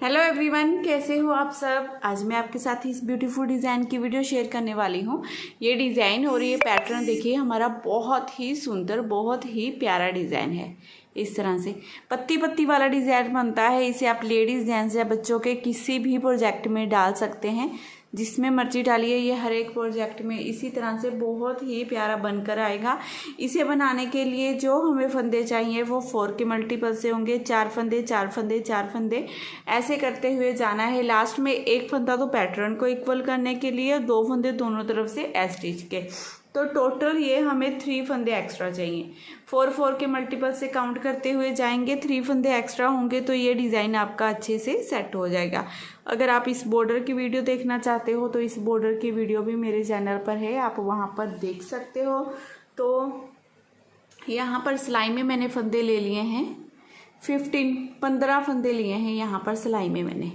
Hello everyone, कैसे हो आप सब। आज मैं आपके साथ इस ब्यूटीफुल डिज़ाइन की वीडियो शेयर करने वाली हूँ। ये डिज़ाइन और ये पैटर्न देखिए, हमारा बहुत ही सुंदर, बहुत ही प्यारा डिज़ाइन है। इस तरह से पत्ती पत्ती वाला डिज़ाइन बनता है। इसे आप लेडीज़, जेंट्स या बच्चों के किसी भी प्रोजेक्ट में डाल सकते हैं, जिसमें मर्जी डालिए। ये हर एक प्रोजेक्ट में इसी तरह से बहुत ही प्यारा बनकर आएगा। इसे बनाने के लिए जो हमें फंदे चाहिए वो 4 के मल्टीपल से होंगे। 4 फंदे, 4 फंदे, 4 फंदे, ऐसे करते हुए जाना है। लास्ट में एक फंदा तो पैटर्न को इक्वल करने के लिए, 2 फंदे दोनों तरफ से एज स्टिच के। तो टोटल ये हमें 3 फंदे एक्स्ट्रा चाहिए। 4 के मल्टीपल से काउंट करते हुए जाएंगे। 3 फंदे एक्स्ट्रा होंगे तो ये डिज़ाइन आपका अच्छे से सेट हो जाएगा। अगर आप इस बॉर्डर की वीडियो देखना चाहते हो तो इस बॉर्डर की वीडियो भी मेरे चैनल पर है, आप वहाँ पर देख सकते हो। तो यहाँ पर सिलाई में मैंने फंदे ले लिए हैं 15 फंदे लिए हैं यहाँ पर सिलाई में मैंने।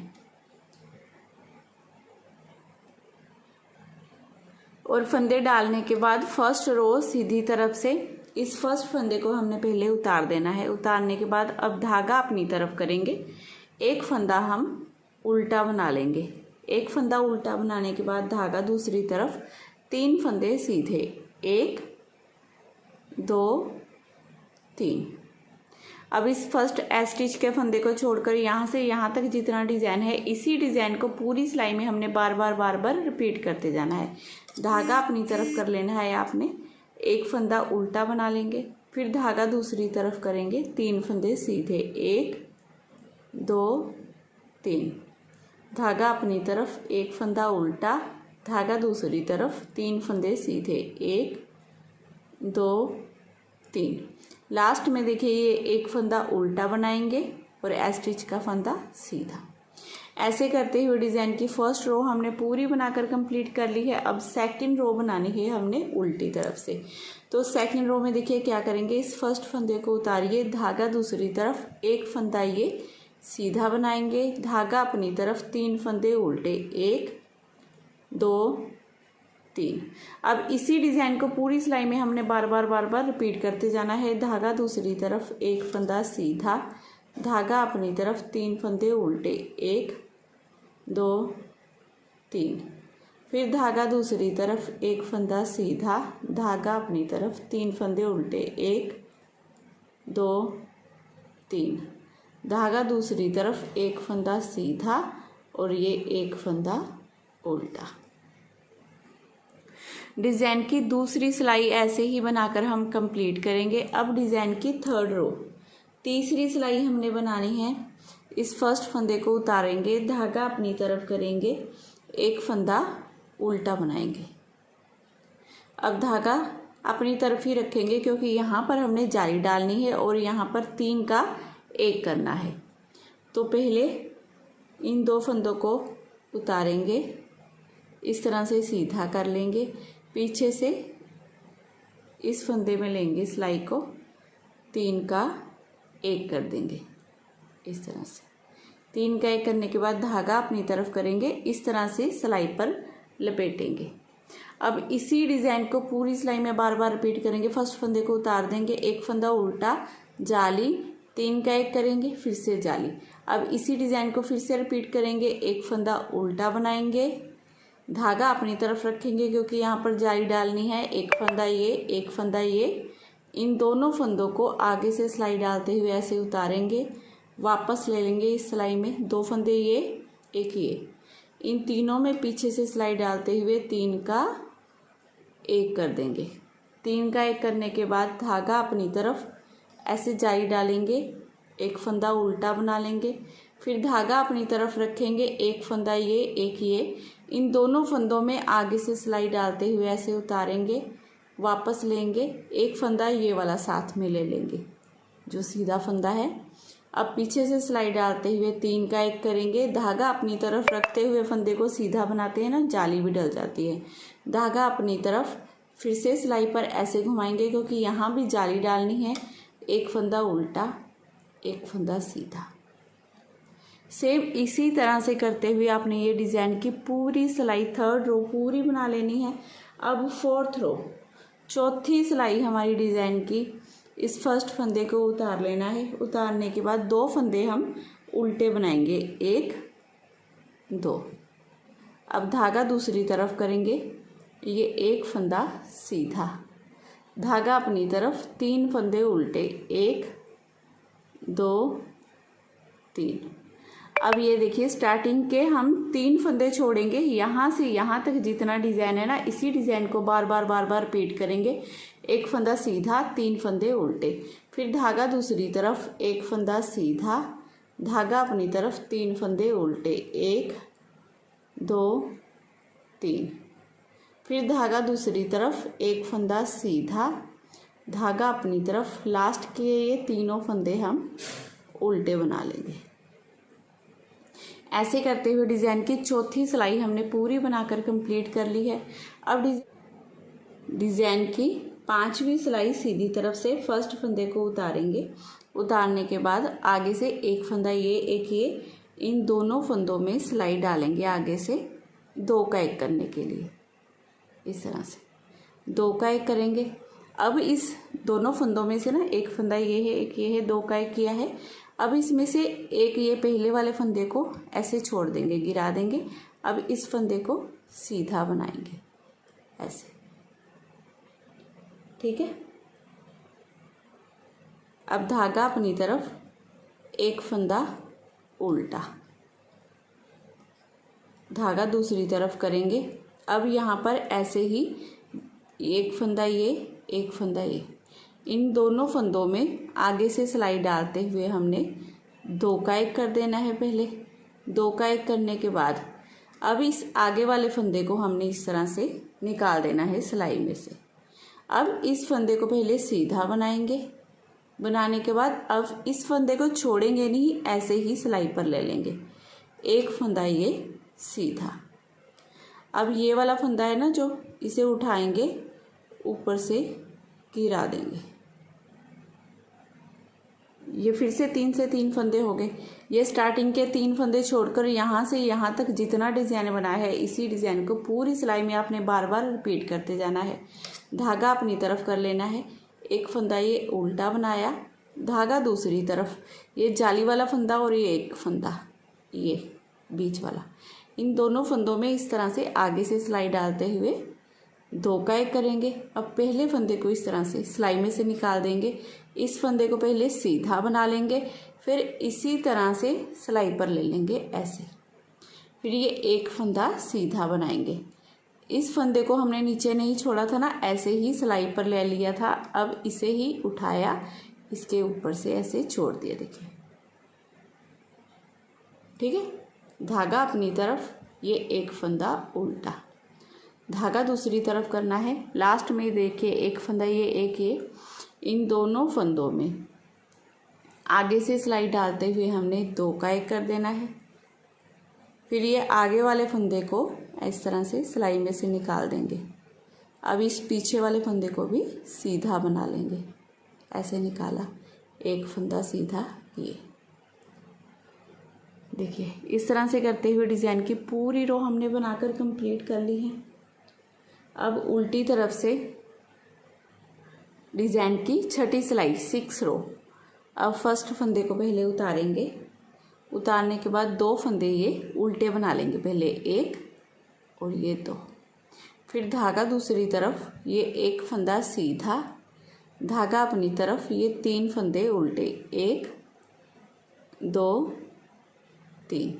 और फंदे डालने के बाद फर्स्ट रो सीधी तरफ से इस फर्स्ट फंदे को हमने पहले उतार देना है। उतारने के बाद अब धागा अपनी तरफ करेंगे। एक फंदा हम उल्टा बना लेंगे। एक फंदा उल्टा बनाने के बाद धागा दूसरी तरफ, 3 फंदे सीधे, 1 2 3। अब इस फर्स्ट एज स्टिच के फंदे को छोड़कर यहाँ से यहाँ तक जितना डिज़ाइन है, इसी डिज़ाइन को पूरी सिलाई में हमने बार बार रिपीट करते जाना है। धागा अपनी तरफ कर लेना है आपने। एक फंदा उल्टा बना लेंगे, फिर धागा दूसरी तरफ करेंगे, 3 फंदे सीधे, 1 2 3। धागा अपनी तरफ, एक फंदा उल्टा, धागा दूसरी तरफ, 3 फंदे सीधे, 1 2 3। लास्ट में देखिए ये एक फंदा उल्टा बनाएंगे और एज स्टिच का फंदा सीधा। ऐसे करते हुए डिज़ाइन की फर्स्ट रो हमने पूरी बनाकर कंप्लीट कर ली है। अब सेकंड रो बनानी है हमने उल्टी तरफ से। तो सेकंड रो में देखिए क्या करेंगे, इस फर्स्ट फंदे को उतारिए, धागा दूसरी तरफ, एक फंदा ये सीधा बनाएंगे, धागा अपनी तरफ, 3 फंदे उल्टे, 1 2 3। अब इसी डिज़ाइन को पूरी सिलाई में हमने बार बार रिपीट करते जाना है। धागा दूसरी तरफ, एक फंदा सीधा, धागा अपनी तरफ, 3 फंदे उल्टे, 1 2 3। फिर धागा दूसरी तरफ, एक फंदा सीधा, धागा अपनी तरफ, 3 फंदे उल्टे, 1 2 3। धागा दूसरी तरफ, एक फंदा सीधा और ये एक फंदा उल्टा। डिज़ाइन की दूसरी सिलाई ऐसे ही बनाकर हम कंप्लीट करेंगे। अब डिज़ाइन की थर्ड रो, तीसरी सिलाई हमने बनानी है। इस फर्स्ट फंदे को उतारेंगे, धागा अपनी तरफ करेंगे, एक फंदा उल्टा बनाएंगे। अब धागा अपनी तरफ ही रखेंगे क्योंकि यहाँ पर हमने जाली डालनी है और यहाँ पर 3 का 1 करना है। तो पहले इन 2 फंदों को उतारेंगे, इस तरह से सीधा कर लेंगे, पीछे से इस फंदे में लेंगे सिलाई को, 3 का 1 कर देंगे। इस तरह से 3 का 1 करने के बाद धागा अपनी तरफ करेंगे, इस तरह से सिलाई पर लपेटेंगे। अब इसी डिज़ाइन को पूरी सिलाई में बार रिपीट करेंगे। फर्स्ट फंदे को उतार देंगे, एक फंदा उल्टा, जाली, 3 का 1 करेंगे, फिर से जाली। अब इसी डिज़ाइन को फिर से रिपीट करेंगे। एक फंदा उल्टा बनाएंगे, धागा अपनी तरफ रखेंगे क्योंकि यहाँ पर जाली डालनी है, एक फंदा ये, एक फंदा ये। इन दोनों फंदों को आगे से सिलाई डालते हुए ऐसे उतारेंगे, वापस ले लेंगे इस सिलाई में, 2 फंदे ये, एक ये। इन तीनों में पीछे से सिलाई डालते हुए 3 का 1 कर देंगे। 3 का 1 करने के बाद धागा अपनी तरफ ऐसे जाली डालेंगे, एक फंदा उल्टा बना लेंगे, फिर धागा अपनी तरफ रखेंगे, एक फंदा ये, एक ये। इन दोनों फंदों में आगे से सिलाई डालते हुए ऐसे उतारेंगे, वापस लेंगे, एक फंदा ये वाला साथ में ले लेंगे जो सीधा फंदा है। अब पीछे से सिलाई डालते हुए 3 का 1 करेंगे, धागा अपनी तरफ रखते हुए फंदे को सीधा बनाते हैं ना, जाली भी डल जाती है। धागा अपनी तरफ, फिर से सिलाई पर ऐसे घुमाएंगे क्योंकि यहाँ भी जाली डालनी है, एक फंदा उल्टा, एक फंदा सीधा। सेम इसी तरह से करते हुए आपने ये डिज़ाइन की पूरी सिलाई, थर्ड रो पूरी बना लेनी है। अब फोर्थ रो, चौथी सिलाई हमारी डिज़ाइन की, इस फर्स्ट फंदे को उतार लेना है। उतारने के बाद 2 फंदे हम उल्टे बनाएंगे, 1 2। अब धागा दूसरी तरफ करेंगे, ये एक फंदा सीधा, धागा अपनी तरफ, 3 फंदे उल्टे, 1 2 3। अब ये देखिए स्टार्टिंग के हम 3 फंदे छोड़ेंगे, यहाँ से यहाँ तक जितना डिज़ाइन है ना, इसी डिज़ाइन को बार बार रिपीट करेंगे। एक फंदा सीधा, 3 फंदे उल्टे, फिर धागा दूसरी तरफ, एक फंदा सीधा, धागा अपनी तरफ, 3 फंदे उल्टे, 1 2 3। फिर धागा दूसरी तरफ, एक फंदा सीधा, धागा अपनी तरफ, लास्ट के ये तीनों फंदे हम उल्टे बना लेंगे। ऐसे करते हुए डिज़ाइन की चौथी सिलाई हमने पूरी बनाकर कंप्लीट कर ली है। अब डिज़ाइन की 5वीं सिलाई सीधी तरफ से फर्स्ट फंदे को उतारेंगे। उतारने के बाद आगे से एक फंदा ये, एक ये, इन दोनों फंदों में सिलाई डालेंगे आगे से 2 का 1 करने के लिए। इस तरह से 2 का 1 करेंगे। अब इस दोनों फंदों में से ना एक फंदा ये है, एक ये है, 2 का 1 किया है। अब इसमें से एक ये पहले वाले फंदे को ऐसे छोड़ देंगे, गिरा देंगे। अब इस फंदे को सीधा बनाएंगे ऐसे, ठीक है। अब धागा अपनी तरफ, एक फंदा उल्टा, धागा दूसरी तरफ करेंगे। अब यहाँ पर ऐसे ही एक फंदा ये, एक फंदा ये, इन दोनों फंदों में आगे से सिलाई डालते हुए हमने 2 का 1 कर देना है। पहले 2 का 1 करने के बाद अब इस आगे वाले फंदे को हमने इस तरह से निकाल देना है सिलाई में से। अब इस फंदे को पहले सीधा बनाएंगे, बनाने के बाद अब इस फंदे को छोड़ेंगे नहीं, ऐसे ही सिलाई पर ले लेंगे। एक फंदा ये सीधा, अब ये वाला फंदा है ना जो, इसे उठाएंगे, ऊपर से गिरा देंगे। ये फिर से 3 फंदे हो गए। ये स्टार्टिंग के 3 फंदे छोड़कर यहाँ से यहाँ तक जितना डिज़ाइन बनाया है, इसी डिज़ाइन को पूरी सिलाई में आपने बार बार रिपीट करते जाना है। धागा अपनी तरफ कर लेना है, एक फंदा ये उल्टा बनाया, धागा दूसरी तरफ, ये जाली वाला फंदा और ये एक फंदा ये बीच वाला, इन दोनों फंदों में इस तरह से आगे से सिलाई डालते हुए 2 का 1 करेंगे। अब पहले फंदे को इस तरह से सिलाई में से निकाल देंगे, इस फंदे को पहले सीधा बना लेंगे, फिर इसी तरह से सिलाई पर ले लेंगे ऐसे। फिर ये एक फंदा सीधा बनाएंगे, इस फंदे को हमने नीचे नहीं छोड़ा था ना, ऐसे ही सिलाई पर ले लिया था। अब इसे ही उठाया, इसके ऊपर से ऐसे छोड़ दिया, देखिए, ठीक है। धागा अपनी तरफ, ये एक फंदा उल्टा, धागा दूसरी तरफ करना है। लास्ट में देखिए एक फंदा ये, एक ये, इन दोनों फंदों में आगे से सिलाई डालते हुए हमने 2 का 1 कर देना है। फिर ये आगे वाले फंदे को इस तरह से सिलाई में से निकाल देंगे। अब इस पीछे वाले फंदे को भी सीधा बना लेंगे, ऐसे निकाला, एक फंदा सीधा, ये देखिए। इस तरह से करते हुए डिज़ाइन की पूरी रो हमने बनाकर कंप्लीट कर ली है। अब उल्टी तरफ से डिज़ाइन की छठी सिलाई 6 रो। अब फर्स्ट फंदे को पहले उतारेंगे, उतारने के बाद 2 फंदे ये उल्टे बना लेंगे, पहले 1 और ये 2। फिर धागा दूसरी तरफ, ये एक फंदा सीधा, धागा अपनी तरफ, ये 3 फंदे उल्टे, 1 2 3।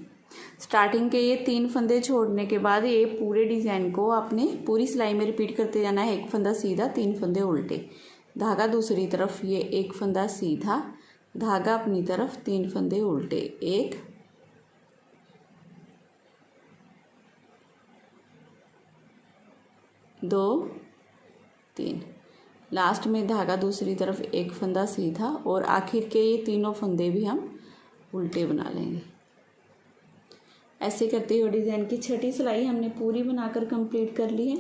स्टार्टिंग के ये 3 फंदे छोड़ने के बाद ये पूरे डिज़ाइन को आपने पूरी सिलाई में रिपीट करते जाना है। एक फंदा सीधा, 3 फंदे उल्टे, धागा दूसरी तरफ, ये एक फंदा सीधा, धागा अपनी तरफ, 3 फंदे उल्टे, 1 2 3। लास्ट में धागा दूसरी तरफ, एक फंदा सीधा, और आखिर के ये तीनों फंदे भी हम उल्टे बना लेंगे। ऐसे करते हुए डिज़ाइन की छठी सिलाई हमने पूरी बनाकर कंप्लीट कर ली है।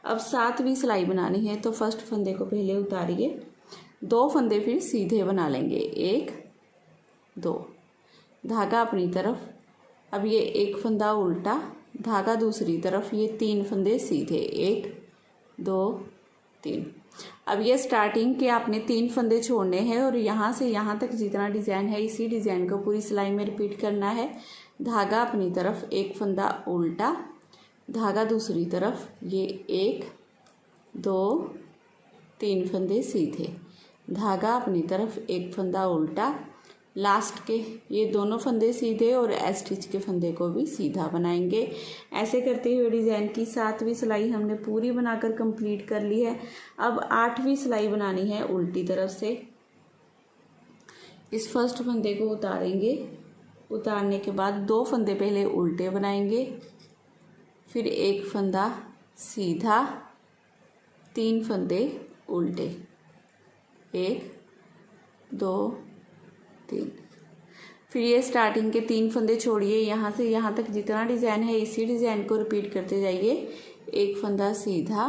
अब 7वीं सिलाई बनानी है, तो फर्स्ट फंदे को पहले उतारिए, 2 फंदे फिर सीधे बना लेंगे, 1 2, धागा अपनी तरफ। अब ये एक फंदा उल्टा, धागा दूसरी तरफ, ये 3 फंदे सीधे, 1 2 3। अब ये स्टार्टिंग के आपने 3 फंदे छोड़ने हैं और यहाँ से यहाँ तक जितना डिज़ाइन है इसी डिज़ाइन को पूरी सिलाई में रिपीट करना है। धागा अपनी तरफ, एक फंदा उल्टा, धागा दूसरी तरफ, ये 1 2 3 फंदे सीधे, धागा अपनी तरफ, एक फंदा उल्टा, लास्ट के ये दोनों फंदे सीधे और एस स्टिच के फंदे को भी सीधा बनाएंगे। ऐसे करते हुए डिज़ाइन की 7वीं सिलाई हमने पूरी बनाकर कंप्लीट कर ली है। अब 8वीं सिलाई बनानी है उल्टी तरफ से। इस फर्स्ट फंदे को उतारेंगे, उतारने के बाद 2 फंदे पहले उल्टे बनाएंगे, फिर एक फंदा सीधा, 3 फंदे उल्टे, 1 2 3। फिर ये स्टार्टिंग के 3 फंदे छोड़िए, यहाँ से यहाँ तक जितना डिज़ाइन है इसी डिज़ाइन को रिपीट करते जाइए। एक फंदा सीधा,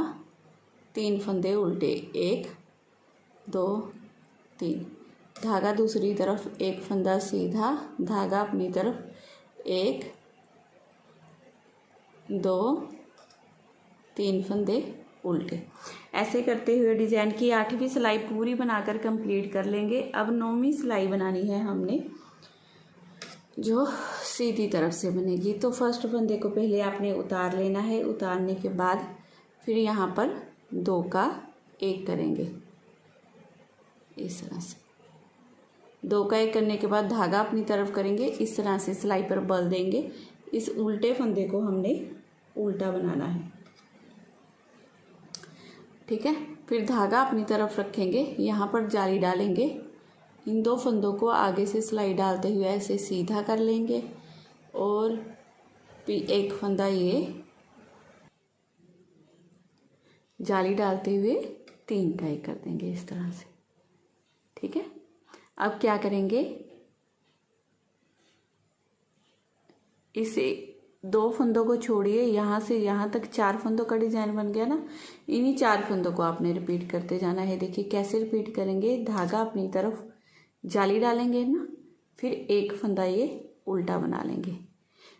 3 फंदे उल्टे, 1 2 3, धागा दूसरी तरफ, एक फंदा सीधा, धागा अपनी तरफ, 1 2 3 फंदे उल्टे। ऐसे करते हुए डिज़ाइन की 8वीं सिलाई पूरी बनाकर कंप्लीट कर लेंगे। अब 9वीं सिलाई बनानी है हमने, जो सीधी तरफ से बनेगी। तो फर्स्ट फंदे को पहले आपने उतार लेना है, उतारने के बाद फिर यहाँ पर 2 का 1 करेंगे, इस तरह से 2 का 1 करने के बाद धागा अपनी तरफ करेंगे, इस तरह से सिलाई पर बल देंगे। इस उल्टे फंदे को हमने उल्टा बनाना है, ठीक है। फिर धागा अपनी तरफ रखेंगे, यहाँ पर जाली डालेंगे, इन 2 फंदों को आगे से सिलाई डालते हुए ऐसे सीधा कर लेंगे और एक फंदा ये जाली डालते हुए 3 का 1 कर देंगे, इस तरह से, ठीक है। अब क्या करेंगे, इसे 2 फंदों को छोड़िए, यहाँ से यहाँ तक 4 फंदों का डिज़ाइन बन गया ना। इन्हीं 4 फंदों को आपने रिपीट करते जाना है। देखिए कैसे रिपीट करेंगे, धागा अपनी तरफ जाली डालेंगे ना, फिर एक फंदा ये उल्टा बना लेंगे,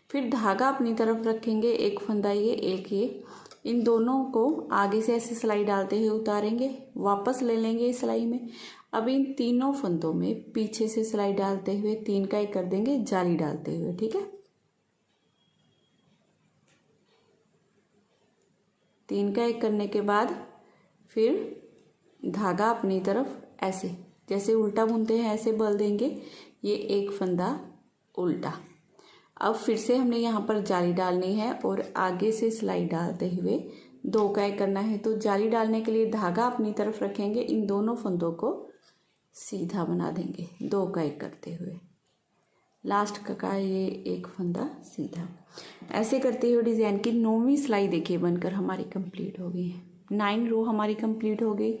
फिर धागा अपनी तरफ रखेंगे, एक फंदा ये, एक ये, इन दोनों को आगे से ऐसे सिलाई डालते हुए उतारेंगे, वापस ले लेंगे इस सिलाई में। अब इन तीनों फंदों में पीछे से सिलाई डालते हुए 3 का 1 कर देंगे, जाली डालते हुए, ठीक है। 3 का 1 करने के बाद फिर धागा अपनी तरफ ऐसे, जैसे उल्टा बुनते हैं ऐसे बल देंगे, ये एक फंदा उल्टा। अब फिर से हमने यहाँ पर जाली डालनी है और आगे से सिलाई डालते हुए 2 का 1 करना है। तो जाली डालने के लिए धागा अपनी तरफ रखेंगे, इन दोनों फंदों को सीधा बना देंगे 2 का 1 करते हुए, लास्ट का ये एक फंदा सीधा। ऐसे करते हुए डिज़ाइन की 9वीं सिलाई देखिए बनकर हमारी कंप्लीट हो गई है। 9 रो हमारी कंप्लीट हो गई।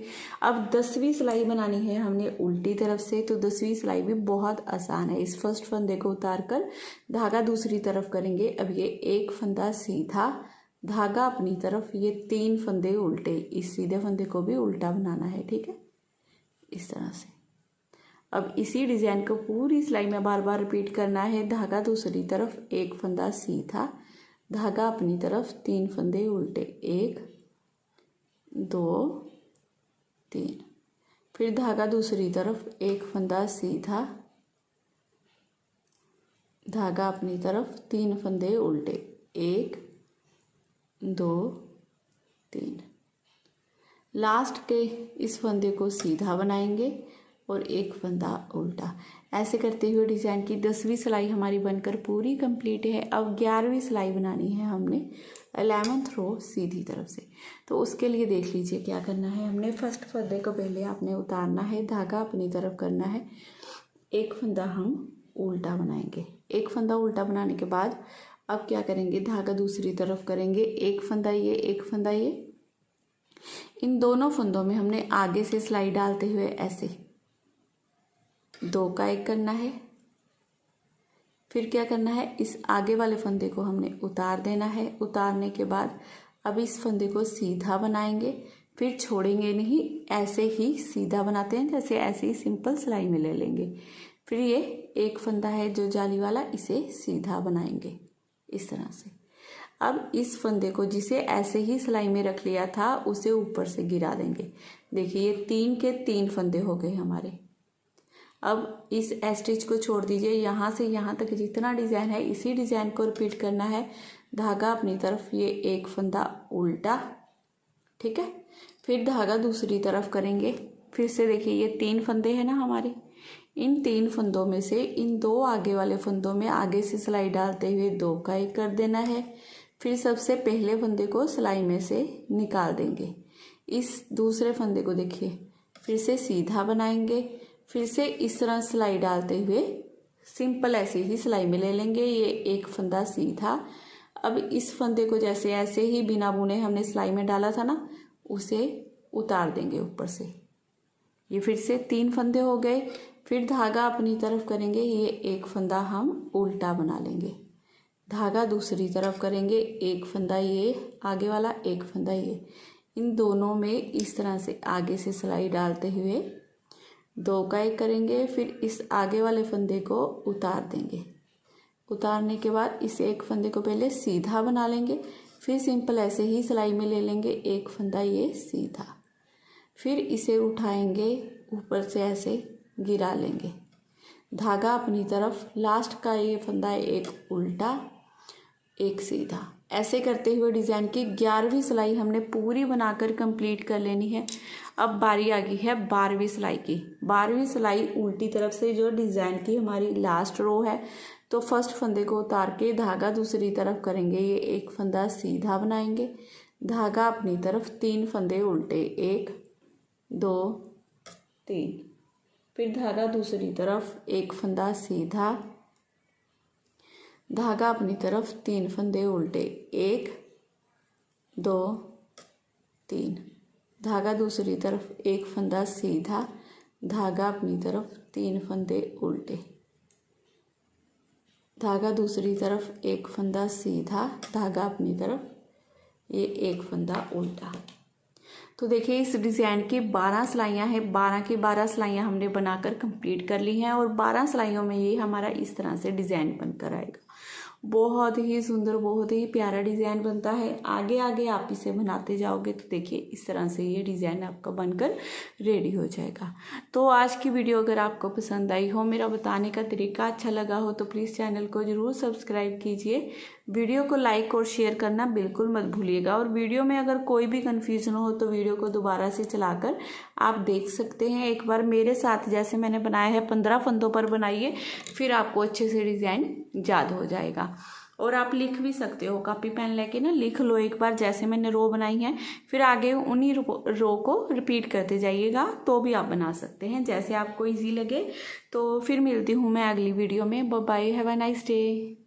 अब 10वीं सिलाई बनानी है हमने उल्टी तरफ से। तो 10वीं सिलाई भी बहुत आसान है। इस फर्स्ट फंदे को उतार कर धागा दूसरी तरफ करेंगे। अब ये एक फंदा सीधा, धागा अपनी तरफ, ये 3 फंदे उल्टे, इस सीधे फंदे को भी उल्टा बनाना है, ठीक है, इस तरह से। अब इसी डिज़ाइन को पूरी सिलाई में बार बार रिपीट करना है। धागा दूसरी तरफ, एक फंदा सीधा, धागा अपनी तरफ, 3 फंदे उल्टे, 1 2 3, फिर धागा दूसरी तरफ, एक फंदा सीधा, धागा अपनी तरफ, 3 फंदे उल्टे, 1 2 3, लास्ट के इस फंदे को सीधा बनाएंगे और एक फंदा उल्टा। ऐसे करते हुए डिज़ाइन की 10वीं सिलाई हमारी बनकर पूरी कंप्लीट है। अब 11वीं सिलाई बनानी है हमने 11th रो सीधी तरफ से। तो उसके लिए देख लीजिए क्या करना है। हमने फर्स्ट फंदे को पहले आपने उतारना है, धागा अपनी तरफ करना है, एक फंदा हम उल्टा बनाएंगे। एक फंदा उल्टा बनाने के बाद अब क्या करेंगे, धागा दूसरी तरफ करेंगे, एक फंदा ये, एक फंदा ये, इन दोनों फंदों में हमने आगे से सिलाई डालते हुए ऐसे 2 का 1 करना है। फिर क्या करना है, इस आगे वाले फंदे को हमने उतार देना है। उतारने के बाद अब इस फंदे को सीधा बनाएंगे, फिर छोड़ेंगे नहीं, ऐसे ही सीधा बनाते हैं जैसे ऐसे ही सिंपल सिलाई में ले लेंगे। फिर ये एक फंदा है जो जाली वाला, इसे सीधा बनाएंगे इस तरह से। अब इस फंदे को जिसे ऐसे ही सिलाई में रख लिया था उसे ऊपर से गिरा देंगे। देखिए ये 3 के 3 फंदे हो गए हमारे। अब इस स्टिच को छोड़ दीजिए, यहाँ से यहाँ तक जितना डिज़ाइन है इसी डिज़ाइन को रिपीट करना है। धागा अपनी तरफ, ये एक फंदा उल्टा, ठीक है। फिर धागा दूसरी तरफ करेंगे। फिर से देखिए ये 3 फंदे हैं ना हमारे, इन 3 फंदों में से इन 2 आगे वाले फंदों में आगे से सिलाई डालते हुए 2 का 1 कर देना है। फिर सबसे पहले फंदे को सिलाई में से निकाल देंगे। इस दूसरे फंदे को देखिए फिर से सीधा बनाएंगे। फिर से इस तरह सिलाई डालते हुए सिंपल ऐसे ही सिलाई में ले लेंगे। ये एक फंदा सीधा। अब इस फंदे को जैसे ऐसे ही बिना बुने हमने सिलाई में डाला था ना, उसे उतार देंगे ऊपर से। ये फिर से 3 फंदे हो गए। फिर धागा अपनी तरफ करेंगे, ये एक फंदा हम उल्टा बना लेंगे। धागा दूसरी तरफ करेंगे, एक फंदा ये आगे वाला, एक फंदा ये। इन दोनों में इस तरह से आगे से सिलाई डालते हुए 2 का 1 करेंगे। फिर इस आगे वाले फंदे को उतार देंगे। उतारने के बाद इस एक फंदे को पहले सीधा बना लेंगे। फिर सिंपल ऐसे ही सिलाई में ले लेंगे, एक फंदा ये सीधा। फिर इसे उठाएंगे, ऊपर से ऐसे गिरा लेंगे। धागा अपनी तरफ, लास्ट का ये फंदा एक उल्टा, एक सीधा। ऐसे करते हुए डिज़ाइन की 11वीं सिलाई हमने पूरी बनाकर कंप्लीट कर लेनी है। अब बारी आ गई है 12वीं सिलाई की। 12वीं सिलाई उल्टी तरफ से जो डिज़ाइन की हमारी लास्ट रो है, तो फर्स्ट फंदे को उतार के धागा दूसरी तरफ करेंगे। ये एक फंदा सीधा बनाएंगे। धागा अपनी तरफ, 3 फंदे उल्टे, 1 2 3। फिर धागा दूसरी तरफ, एक फंदा सीधा, धागा अपनी तरफ, 3 फंदे उल्टे, 1 2 3। धागा दूसरी तरफ, एक फंदा सीधा, धागा अपनी तरफ, 3 फंदे उल्टे, धागा दूसरी तरफ, एक फंदा सीधा, धागा अपनी तरफ, ये एक फंदा उल्टा। तो देखिए इस डिज़ाइन की 12 सिलाइयाँ हैं। 12 की 12 सिलाइयाँ हमने बनाकर कंप्लीट कर ली हैं और 12 सिलाइयों में ये हमारा इस तरह से डिज़ाइन बनकर आएगा। बहुत ही सुंदर, बहुत ही प्यारा डिज़ाइन बनता है। आगे आगे आप इसे बनाते जाओगे तो देखिए इस तरह से ये डिज़ाइन आपका बनकर रेडी हो जाएगा। तो आज की वीडियो अगर आपको पसंद आई हो, मेरा बताने का तरीका अच्छा लगा हो, तो प्लीज़ चैनल को ज़रूर सब्सक्राइब कीजिए। वीडियो को लाइक और शेयर करना बिल्कुल मत भूलिएगा। और वीडियो में अगर कोई भी कन्फ्यूज़न हो तो वीडियो को दोबारा से चलाकर आप देख सकते हैं। एक बार मेरे साथ जैसे मैंने बनाया है 15 फंदों पर बनाइए, फिर आपको अच्छे से डिज़ाइन याद हो जाएगा। और आप लिख भी सकते हो, कॉपी पेन लेके ना लिख लो एक बार, जैसे मैंने रो बनाई है, फिर आगे उन्हीं रो को रिपीट करते जाइएगा, तो भी आप बना सकते हैं जैसे आपको ईजी लगे। तो फिर मिलती हूँ मैं अगली वीडियो में। Bye bye, have a nice day.